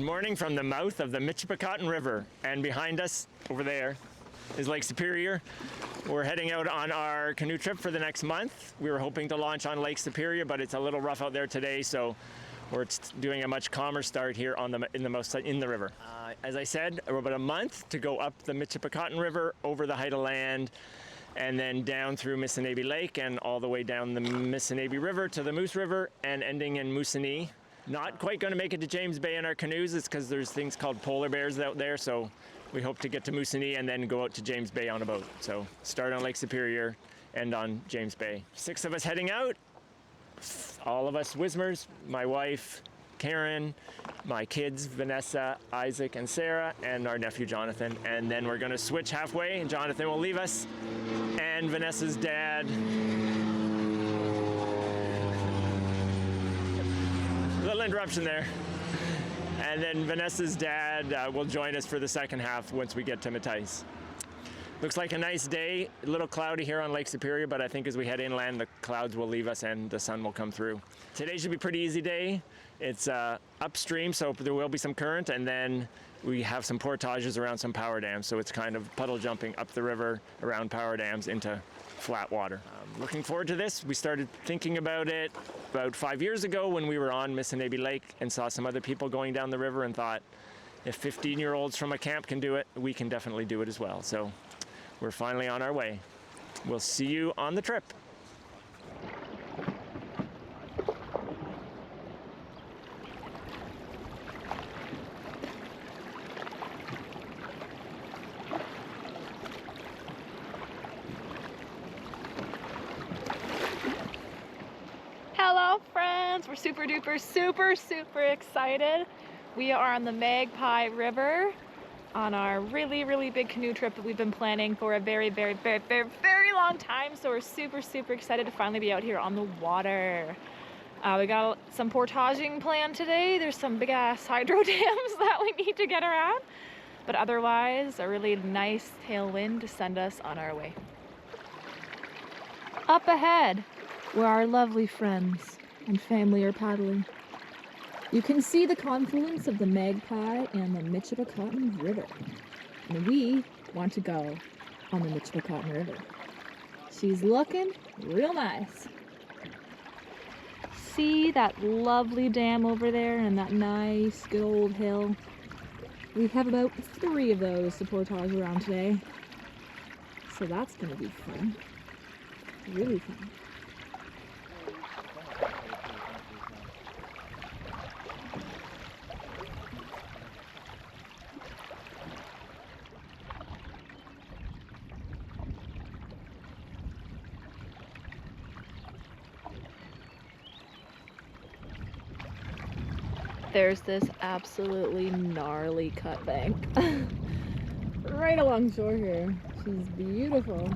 morning from the mouth of the Michipicoten River, and behind us over there is Lake Superior. We're heading out on our canoe trip for the next month. We were hoping to launch on Lake Superior, but it's a little rough out there today, so we're doing a much calmer start here in the river. As I said, we're about a month to go up the Michipicoten River, over the height of land, and then down through Missinaibi Lake and all the way down the Missinaibi River to the Moose River and ending in Moosonee. Not quite going to make it to James Bay in our canoes. It's because there's things called polar bears out there, so we hope to get to Moosonee and then go out to James Bay on a boat. So start on Lake Superior, end on James Bay. 6 of us heading out, all of us Wismers, my wife, Karen, my kids, Vanessa, Isaac, and Sarah, and our nephew, Jonathan. And then we're going to switch halfway, and Jonathan will leave us, and Vanessa's dad. Little interruption there. And then Vanessa's dad will join us for the second half once we get to Matisse. Looks like a nice day. A little cloudy here on Lake Superior, but I think as we head inland, the clouds will leave us and the sun will come through. Today should be a pretty easy day. It's upstream, so there will be some current, and then we have some portages around some power dams, so it's kind of puddle jumping up the river around power dams into flat water. Looking forward to this. We started thinking about it about 5 years ago when we were on Missinaibi Lake and saw some other people going down the river and thought, if 15-year-olds from a camp can do it, we can definitely do it as well. So we're finally on our way. We'll see you on the trip. Hello friends, we're super duper super excited. We are on the Magpie River on our really big canoe trip that we've been planning for a very long time. So we're super excited to finally be out here on the water. We got some portaging planned today. There's some big ass hydro dams that we need to get around, but otherwise a really nice tailwind to send us on our way. Up ahead, where our lovely friends and family are paddling, you can see the confluence of the Magpie and the Michipicoten River. And we want to go on the Michipicoten River. She's looking real nice. See that lovely dam over there and that nice good old hill? We have about 3 of those to portage around today. So that's gonna be fun. Really fun. There's this absolutely gnarly cut bank right along shore here. She's beautiful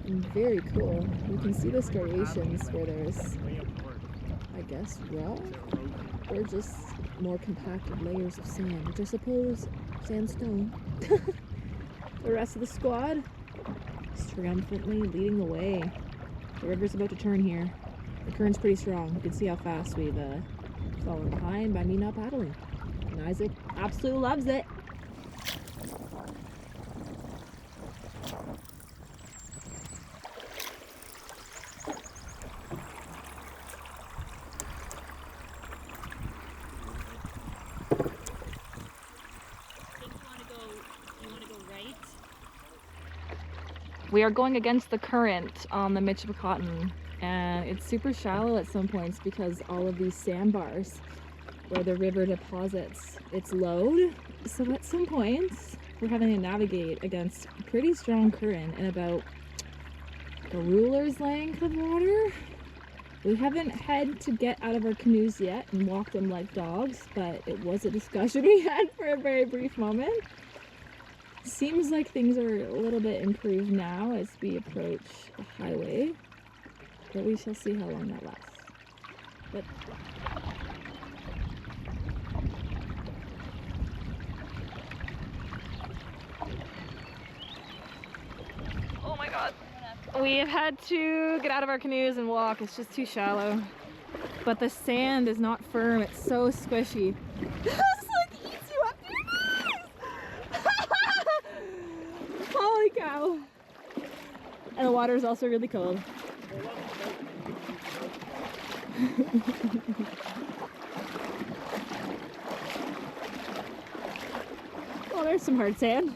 and very cool. You can see the striations where there's, I guess, rock or just more compacted layers of sand, which I suppose sandstone. The rest of the squad is triumphantly leading the way. The river's about to turn here. The current's pretty strong. You can see how fast we've fallen behind by me not paddling. And Isaac absolutely loves it. We are going against the current on the Michipicoten, and it's super shallow at some points because all of these sandbars where the river deposits its load. So at some points we're having to navigate against pretty strong current in about a ruler's length of water. We haven't had to get out of our canoes yet and walk them like dogs, but it was a discussion we had for a very brief moment. Seems like things are a little bit improved now as we approach the highway, but we shall see how long that lasts. But oh my god, we have had to get out of our canoes and walk. It's just too shallow, but the sand is not firm. It's so squishy. It's like Wow. And the water is also really cold. Oh, there's some hard sand.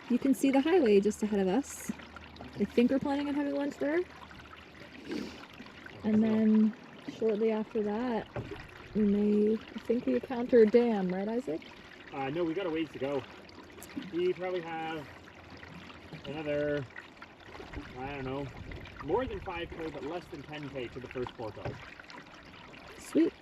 You can see the highway just ahead of us. I think we're planning on having lunch there. And then shortly after that, we may, I think we encounter a dam, right, Isaac? No, we got a ways to go. We probably have another, I don't know, more than 5K, but less than 10K to the first portal. Sweet.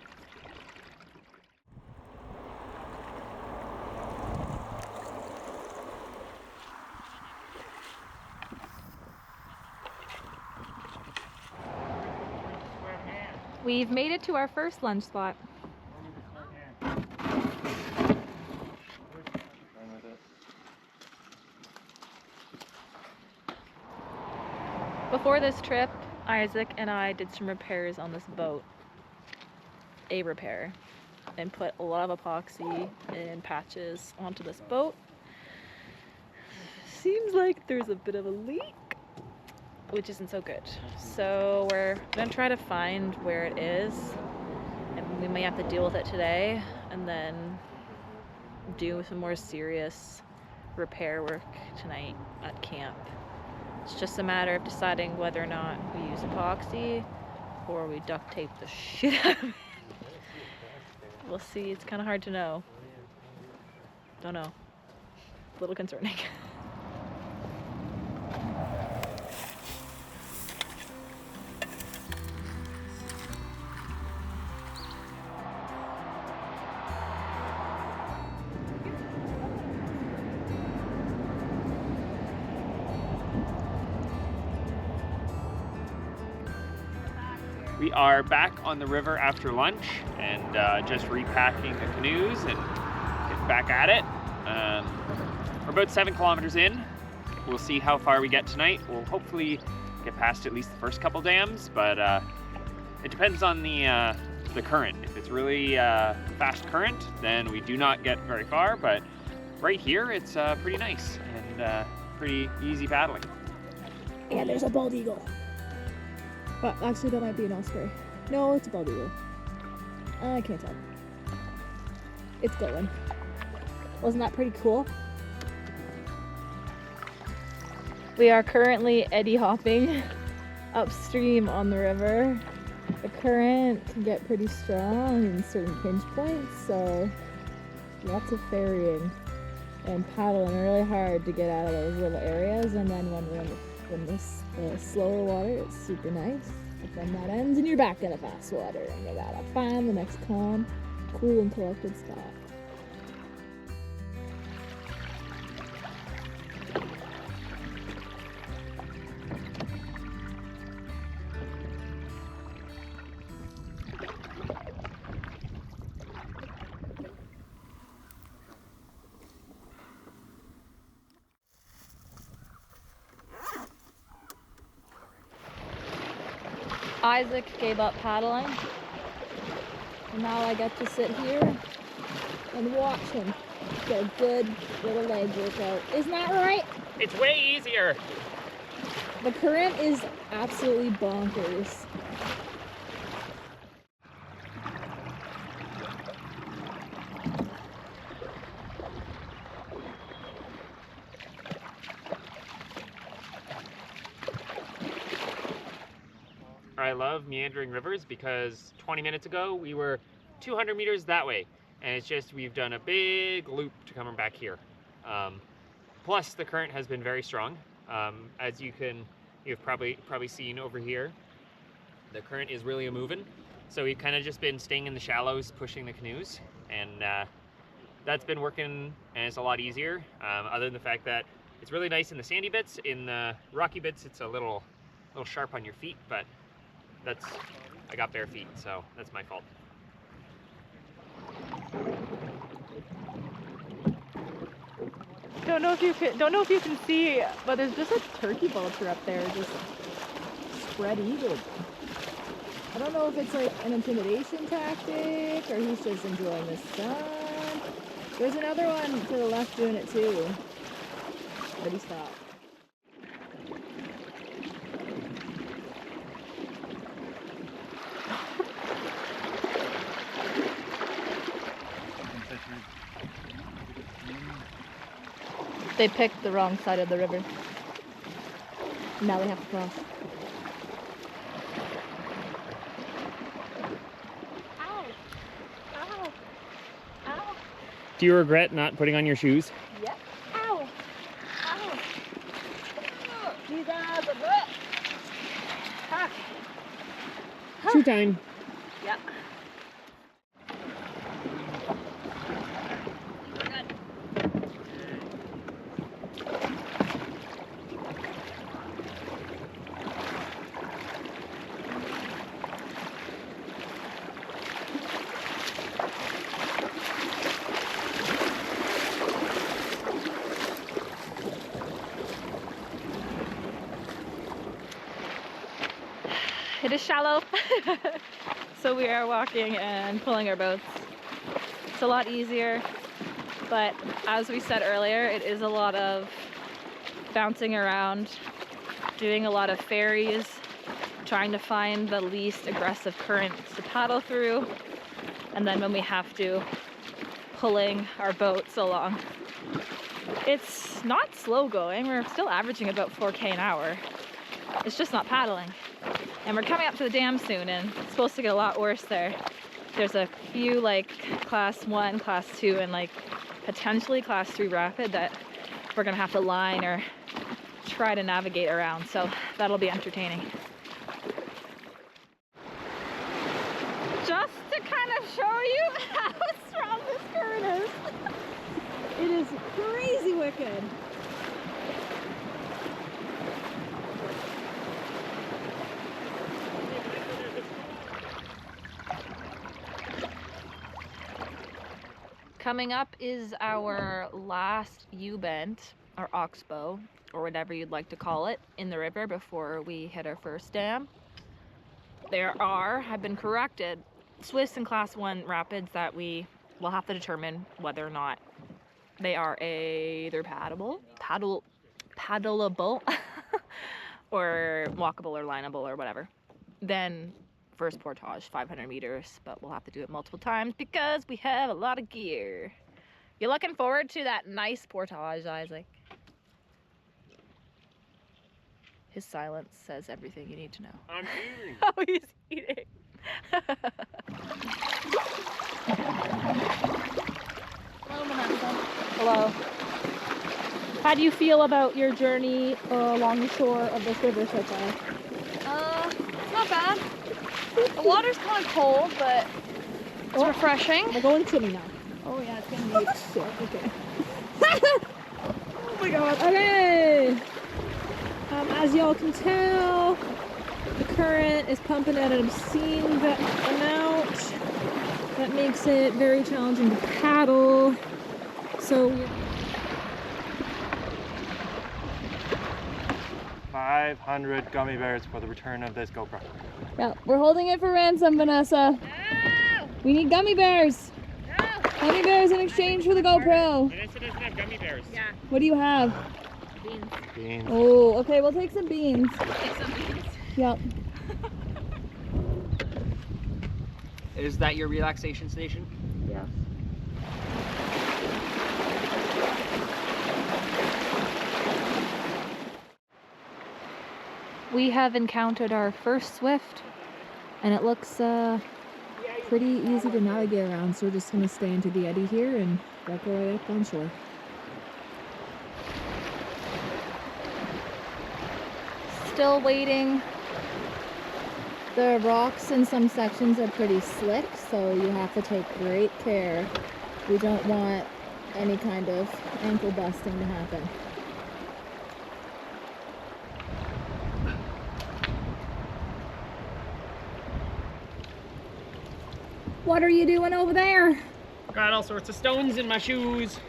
We've made it to our first lunch spot. Before this trip, Isaac and I did some repairs on this boat. A repair. And put a lot of epoxy and patches onto this boat. Seems like there's a bit of a leak, which isn't so good. So we're gonna try to find where it is, and we may have to deal with it today and then do some more serious repair work tonight at camp. It's just a matter of deciding whether or not we use epoxy or we duct tape the shit out of it. We'll see. It's kind of hard to know. Don't know. A little concerning. We are back on the river after lunch and just repacking the canoes and getting back at it. We're about 7 kilometers in. We'll see how far we get tonight. We'll hopefully get past at least the first couple dams, but it depends on the current. If it's really fast current, then we do not get very far, but right here it's pretty nice and pretty easy paddling. And there's a bald eagle. But actually that might be an osprey. No, it's a bald eagle. I can't tell. It's going. Wasn't that pretty cool? We are currently eddy hopping upstream on the river. The current can get pretty strong in certain pinch points, so lots of ferrying and paddling really hard to get out of those little areas, and then when this slower water, it's super nice. But then that ends and you're back in the fast water and you gotta find the next calm, cool and collected spot. Isaac gave up paddling, and now I get to sit here and watch him get a good little leg workout. Isn't that right? It's way easier. The current is absolutely bonkers. I love meandering rivers because 20 minutes ago we were 200 meters that way, and it's just we've done a big loop to come back here. Plus the current has been very strong. As you've probably seen over here, the current is really moving. So we've kind of just been staying in the shallows, pushing the canoes, and that's been working, and it's a lot easier. Other than the fact that it's really nice in the sandy bits. In the rocky bits, it's a little sharp on your feet, but I got bare feet, so that's my fault. Don't know if you can see, but there's just a turkey vulture up there, just spread eagled. I don't know if it's like an intimidation tactic or he's just enjoying the sun. There's another one to the left doing it too, but he stopped. They picked the wrong side of the river. Now they have to cross. Ow! Ow! Ow! Do you regret not putting on your shoes? Yep. Ow! Ow! These eyes are wet! Ha! Shoe time. Yep. It is shallow, so we are walking and pulling our boats. It's a lot easier, but as we said earlier, it is a lot of bouncing around, doing a lot of ferries, trying to find the least aggressive currents to paddle through, and then when we have to, pulling our boats along. It's not slow going, we're still averaging about 4K an hour. It's just not paddling. And we're coming up to the dam soon and it's supposed to get a lot worse there. There's a few like class 1, class 2 and like potentially class 3 rapid that we're gonna have to line or try to navigate around. So that'll be entertaining. Just to kind of show you how strong this current is. It is crazy wicked. Coming up is our last U-bend, or oxbow, or whatever you'd like to call it, in the river before we hit our first dam. There are, I've been corrected, Swiss and class 1 rapids that we will have to determine whether or not they are either paddleable, or walkable or lineable or whatever. Then first portage, 500 meters, but we'll have to do it multiple times because we have a lot of gear. You looking forward to that nice portage, Isaac? His silence says everything you need to know. I'm eating. Oh, he's eating. Hello, Vanessa. Hello. How do you feel about your journey along the shore of this river so far? It's not bad. The water's kind of cold, but it's refreshing. We're going swimming now. Oh yeah, it's gonna be shit. Okay. Oh my god. Okay. As y'all can tell, the current is pumping at an obscene amount. That makes it very challenging to paddle. So we're 500 gummy bears for the return of this GoPro. yeah, we're holding it for ransom, Vanessa. No! We need gummy bears. No! Gummy bears in exchange for the GoPro. Vanessa doesn't have gummy bears. Yeah, What do you have? beans. Beans. Oh, okay, we'll take some beans. Take some beans. Yep. Is that your relaxation station? Yeah. We have encountered our first swift, and it looks pretty easy to navigate around, so we're just going to stay into the eddy here and walk our way up on shore. Still waiting. The rocks in some sections are pretty slick, so you have to take great care. We don't want any kind of ankle busting to happen. What are you doing over there? Got all sorts of stones in my shoes.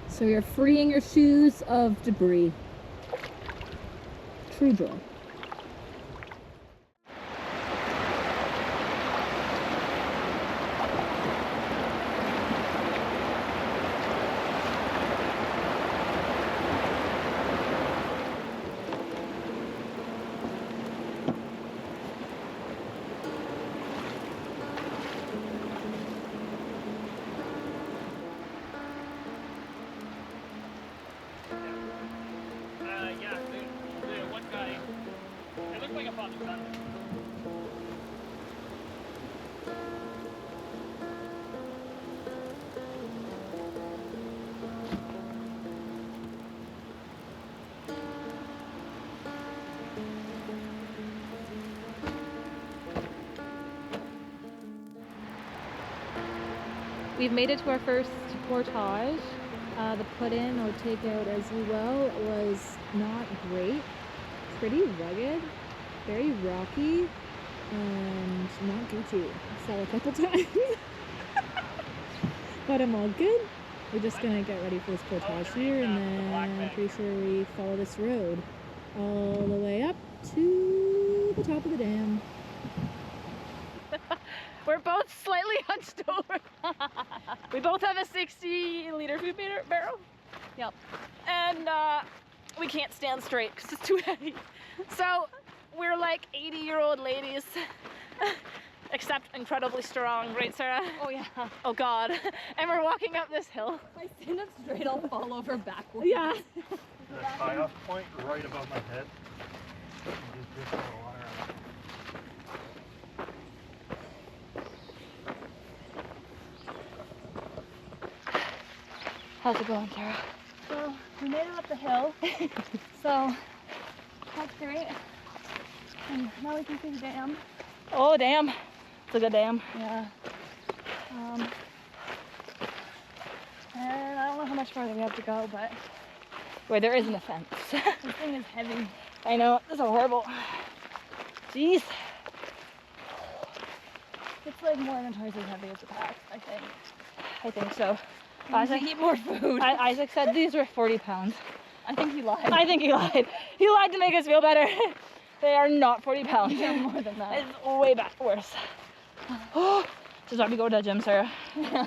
So you're freeing your shoes of debris. True joy. Yeah, the one guy, it looked like a father son. We've made it to our first portage. The put in or take out, as you will, was not great. Pretty rugged, very rocky, and not Gucci. Fell a couple times. But I'm all good. We're just gonna get ready for this portage here, and then I'm pretty sure we follow this road all the way up to the top of the dam. We're both slightly hunched over. We both have a 60-liter food barrel. Yep. And we can't stand straight because it's too heavy. So we're like 80-year-old ladies, except incredibly strong, right, Sarah? Oh yeah. Oh God. And we're walking up this hill. If I stand up straight, I'll fall over backwards. Yeah. The tie-off point right above my head. Just drift the water out. How's it going, Sarah? So we made it up the hill. So that's great. And now we can see the dam. Oh, dam. It's a good dam. Yeah. And I don't know how much farther we have to go, but where there isn't a fence. This thing is heavy. I know. This is horrible. Jeez. It's like more than twice as heavy as the pack, I think. I think so. Isaac, eat more food. Isaac said these were 40 pounds. I think he lied. I think he lied. He lied to make us feel better. They are not 40 pounds. They're more than that. It's way worse. This is why we go to the gym, Sarah. Yeah.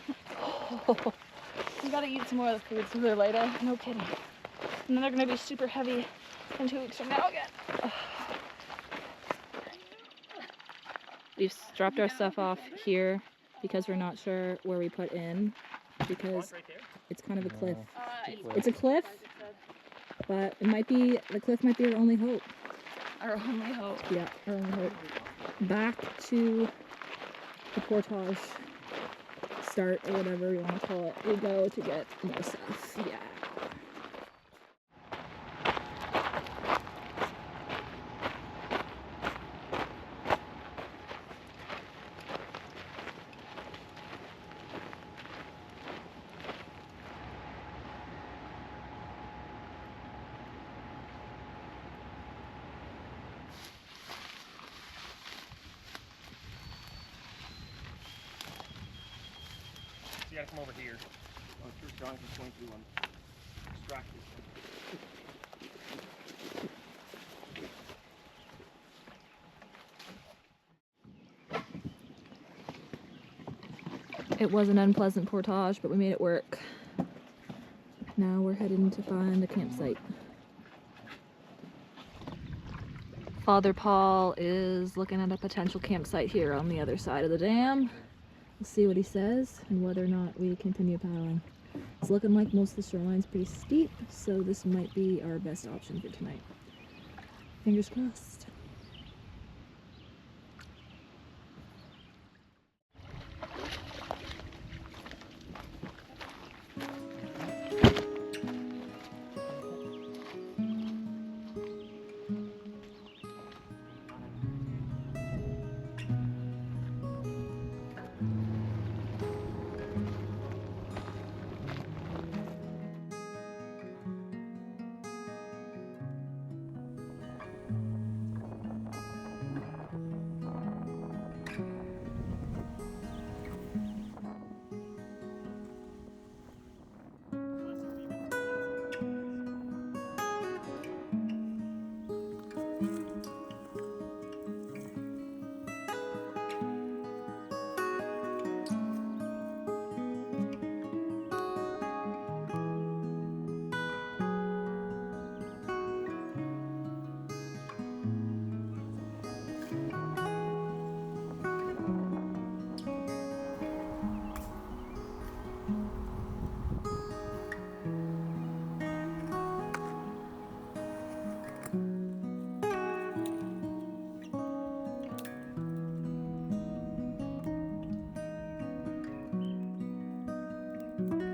You gotta eat some more of the food so they're lighter. No kidding. And then they're gonna be super heavy in 2 weeks from now again. We've dropped our stuff off here because we're not sure where we put in, because it's kind of a cliff. It's a cliff, but it might be, the cliff might be our only hope. Our only hope. Yeah, our only hope. Back to the portage start, or whatever you want to call it. We go to get more stuff. Yeah. You gotta come over here. Oh, sure, John, he's going to distract you. It was an unpleasant portage, but we made it work. Now we're heading to find a campsite. Father Paul is looking at a potential campsite here on the other side of the dam. We'll see what he says and whether or not we continue paddling. It's looking like most of the shoreline's pretty steep, so this might be our best option for tonight. Fingers crossed. Bye.